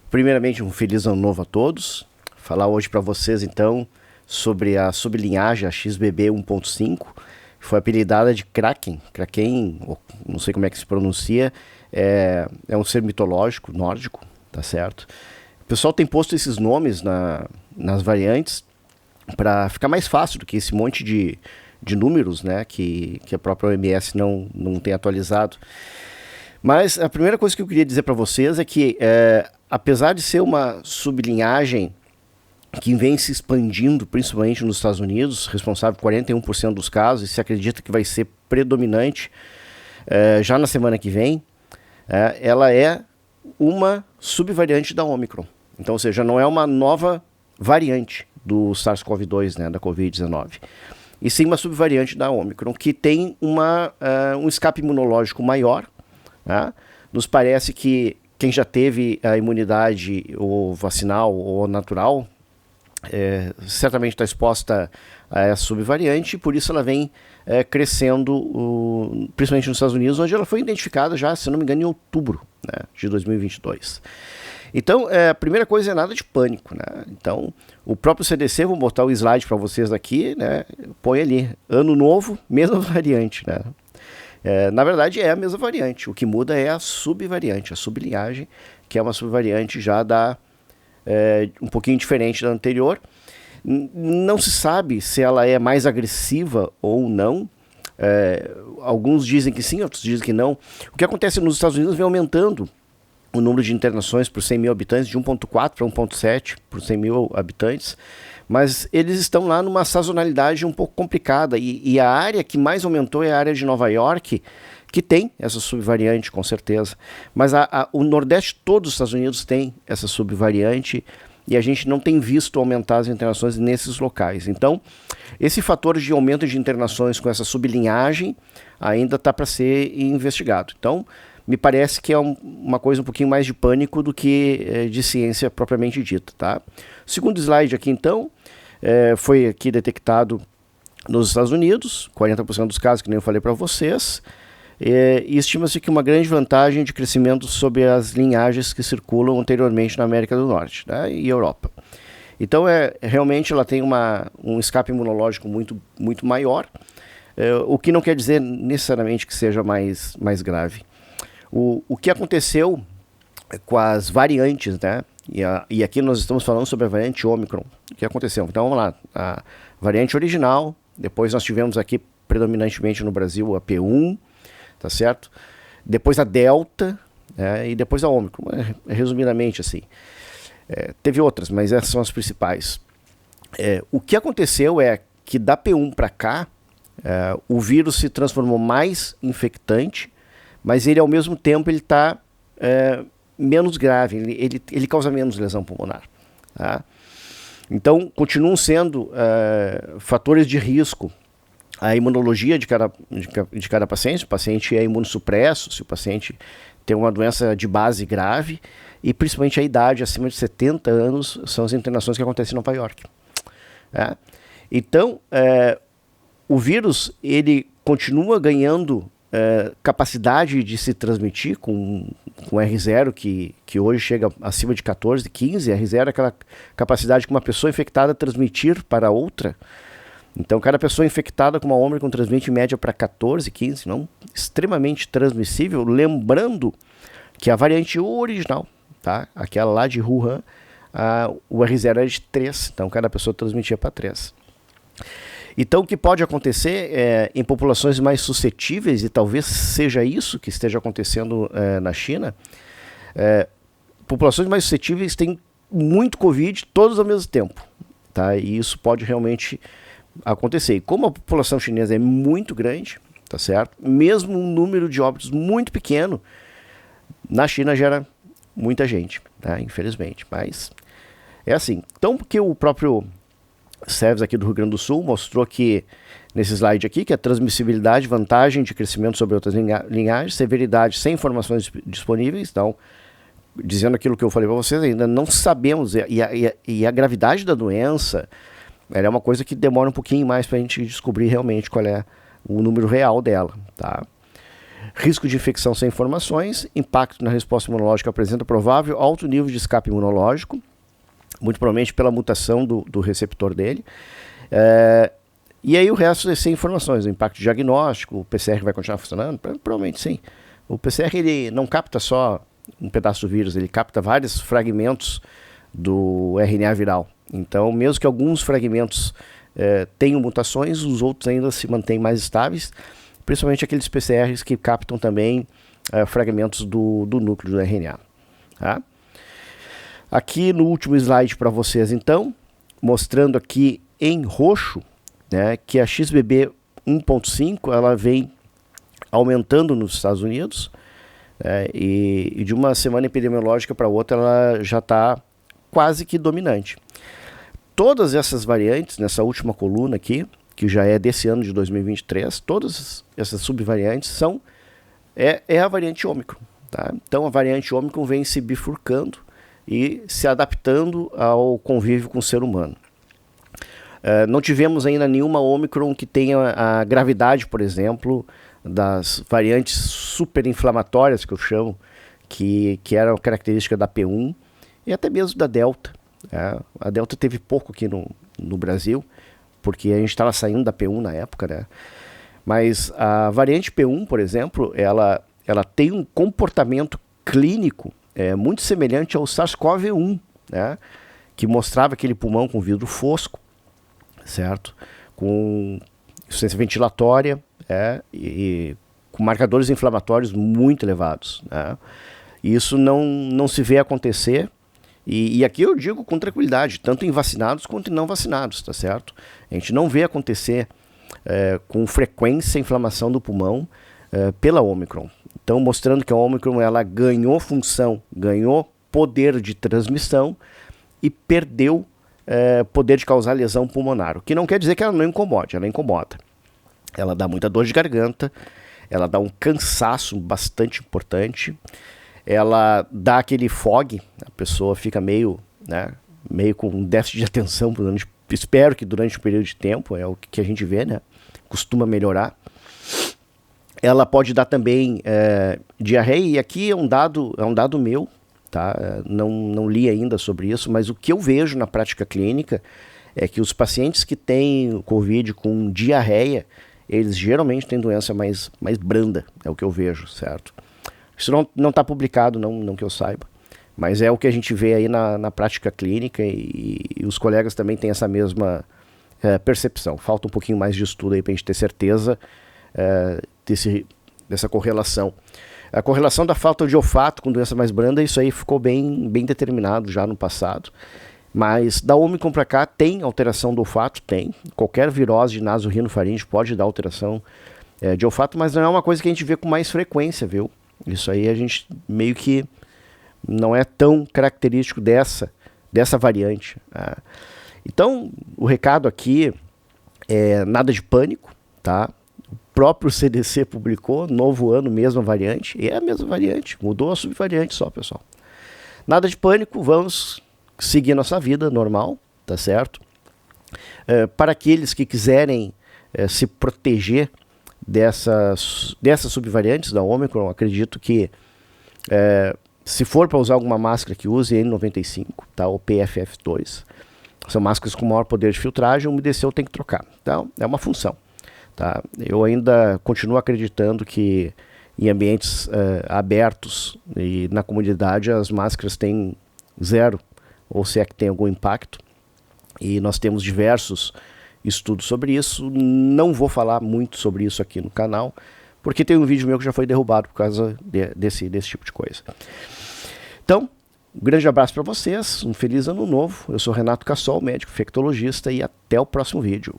Primeiramente, um feliz ano novo a todos. Falar hoje para vocês, então, sobre a sublinhagem, a XBB 1.5, que foi apelidada de Kraken. Kraken, não sei como é que se pronuncia, é um ser mitológico, nórdico, tá certo? O pessoal tem posto esses nomes nas variantes para ficar mais fácil do que esse monte de números, né, que a própria OMS não tem atualizado. Mas a primeira coisa que eu queria dizer para vocês é que, apesar de ser uma sublinhagem que vem se expandindo, principalmente nos Estados Unidos, responsável por 41% dos casos, e se acredita que vai ser predominante já na semana que vem, ela é uma subvariante da Omicron. Então, ou seja, não é uma nova variante do SARS-CoV-2, né, da Covid-19. E sim uma subvariante da Omicron, que tem um escape imunológico maior. Né? Nos parece que quem já teve a imunidade ou vacinal ou natural certamente está exposta a essa subvariante, e por isso ela vem crescendo, principalmente nos Estados Unidos, onde ela foi identificada já, se não me engano, em outubro, né, de 2022. Então, a primeira coisa é nada de pânico, né? Então, o próprio CDC, vou botar o slide para vocês aqui, né? Põe ali, ano novo, mesma variante, né? Na verdade, é a mesma variante. O que muda é a subvariante, a sublinhagem, que é uma subvariante já um pouquinho diferente da anterior. Não se sabe se ela é mais agressiva ou não. Alguns dizem que sim, outros dizem que não. O que acontece nos Estados Unidos vem aumentando o número de internações por 100 mil habitantes de 1.4 para 1.7 por 100 mil habitantes, mas eles estão lá numa sazonalidade um pouco complicada, e a área que mais aumentou é a área de Nova York, que tem essa subvariante, com certeza, mas o Nordeste todo dos Estados Unidos tem essa subvariante, e a gente não tem visto aumentar as internações nesses locais. Então, esse fator de aumento de internações com essa sublinhagem ainda está para ser investigado. Então, me parece que é uma coisa um pouquinho mais de pânico do que de ciência propriamente dita, tá? O segundo slide aqui, então, foi aqui detectado nos Estados Unidos, 40% dos casos, que nem eu falei para vocês, e estima-se que uma grande vantagem de crescimento sobre as linhagens que circulam anteriormente na América do Norte, né, e Europa. Então, realmente ela tem um escape imunológico muito, muito maior, o que não quer dizer necessariamente que seja mais grave. O que aconteceu com as variantes, né? E aqui nós estamos falando sobre a variante Omicron. O que aconteceu? Então vamos lá. A variante original, depois nós tivemos aqui predominantemente no Brasil a P1, tá certo? Depois a Delta, e depois a Omicron. Resumidamente assim. Teve outras, mas essas são as principais. O que aconteceu é que da P1 para cá, o vírus se transformou mais infectante, mas ele ao mesmo tempo ele está menos grave, ele causa menos lesão pulmonar. Tá? Então, continuam sendo fatores de risco a imunologia de cada paciente. Se o paciente é imunossupresso, se o paciente tem uma doença de base grave, e principalmente a idade acima de 70 anos são as internações que acontecem em Nova York. Tá? Então, o vírus ele continua ganhando capacidade de se transmitir com R0, que hoje chega acima de 14, 15. R0 é aquela capacidade que uma pessoa infectada transmitir para outra. Então, cada pessoa infectada com uma Omicron transmite em média para 14, 15, não? Extremamente transmissível. Lembrando que a variante original, tá? Aquela lá de Wuhan, o R0 era de 3, então cada pessoa transmitia para 3. Então, o que pode acontecer em populações mais suscetíveis, e talvez seja isso que esteja acontecendo na China, populações mais suscetíveis têm muito Covid, todos ao mesmo tempo. Tá? E isso pode realmente acontecer. E como a população chinesa é muito grande, tá certo? Mesmo um número de óbitos muito pequeno, na China gera muita gente, tá? Infelizmente. Mas é assim. Então, porque o próprio SEVES aqui do Rio Grande do Sul mostrou que, nesse slide aqui, que a transmissibilidade, vantagem de crescimento sobre outras linhagens, severidade sem informações disponíveis. Então, dizendo aquilo que eu falei para vocês, ainda não sabemos, e a gravidade da doença, ela é uma coisa que demora um pouquinho mais para a gente descobrir realmente qual é o número real dela, tá? Risco de infecção sem informações, impacto na resposta imunológica apresenta provável alto nível de escape imunológico, muito provavelmente pela mutação do receptor dele. E aí o resto é sem informações, o impacto diagnóstico, o PCR vai continuar funcionando? Provavelmente sim. O PCR ele não capta só um pedaço do vírus, ele capta vários fragmentos do RNA viral. Então, mesmo que alguns fragmentos tenham mutações, os outros ainda se mantêm mais estáveis, principalmente aqueles PCRs que captam também fragmentos do núcleo do RNA. Tá? Aqui no último slide para vocês, então, mostrando aqui em roxo, né, que a XBB 1.5 ela vem aumentando nos Estados Unidos, e de uma semana epidemiológica para outra ela já está quase que dominante. Todas essas variantes, nessa última coluna aqui, que já é desse ano de 2023, todas essas subvariantes é a variante Ômicron. Tá? Então a variante Ômicron vem se bifurcando e se adaptando ao convívio com o ser humano. Não tivemos ainda nenhuma Ômicron que tenha a gravidade, por exemplo, das variantes superinflamatórias, que eu chamo, que era a característica da P1 e até mesmo da Delta. A Delta teve pouco aqui no Brasil, porque a gente estava saindo da P1 na época, né? Mas a variante P1, por exemplo, ela tem um comportamento clínico muito semelhante ao SARS-CoV-1, né? Que mostrava aquele pulmão com vidro fosco, certo? Com insuficiência ventilatória e com marcadores inflamatórios muito elevados, né? Isso não se vê acontecer, e aqui eu digo com tranquilidade, tanto em vacinados quanto em não vacinados, tá certo? A gente não vê acontecer com frequência a inflamação do pulmão pela Ômicron. Então, mostrando que a Ômicron ela ganhou função, ganhou poder de transmissão e perdeu poder de causar lesão pulmonar. O que não quer dizer que ela não incomode, ela incomoda. Ela dá muita dor de garganta, ela dá um cansaço bastante importante, ela dá aquele fog, a pessoa fica meio com um déficit de atenção, espero que durante um período de tempo, é o que a gente vê, né? Costuma melhorar. Ela pode dar também diarreia, e aqui é um dado meu, tá? Não li ainda sobre isso, mas o que eu vejo na prática clínica é que os pacientes que têm Covid com diarreia, eles geralmente têm doença mais branda, é o que eu vejo, certo? Isso não está publicado, não que eu saiba, mas é o que a gente vê aí na prática clínica, e os colegas também têm essa mesma percepção. Falta um pouquinho mais de estudo aí para a gente ter certeza dessa correlação. A correlação da falta de olfato com doença mais branda, isso aí ficou bem determinado já no passado. Mas da Ômicron para cá tem alteração do olfato? Tem. Qualquer virose de nasorrinofaringe pode dar alteração de olfato, mas não é uma coisa que a gente vê com mais frequência, viu? Isso aí a gente meio que não é tão característico dessa variante. Então, o recado aqui é nada de pânico, tá? O próprio CDC publicou, novo ano, mesma variante, e é a mesma variante, mudou a subvariante só, pessoal. Nada de pânico, vamos seguir nossa vida normal, tá certo? Para aqueles que quiserem se proteger dessas subvariantes da Ômicron, acredito que se for para usar alguma máscara, que use N95, tá? Ou PFF2. São máscaras com maior poder de filtragem, umedeceu, tem que trocar. Então, é uma função. Tá? Eu ainda continuo acreditando que em ambientes abertos e na comunidade as máscaras têm zero, ou se é que tem algum impacto. E nós temos diversos estudos sobre isso. Não vou falar muito sobre isso aqui no canal, porque tem um vídeo meu que já foi derrubado por causa desse tipo de coisa. Então, um grande abraço para vocês, um feliz ano novo. Eu sou Renato Cassol, médico infectologista, e até o próximo vídeo.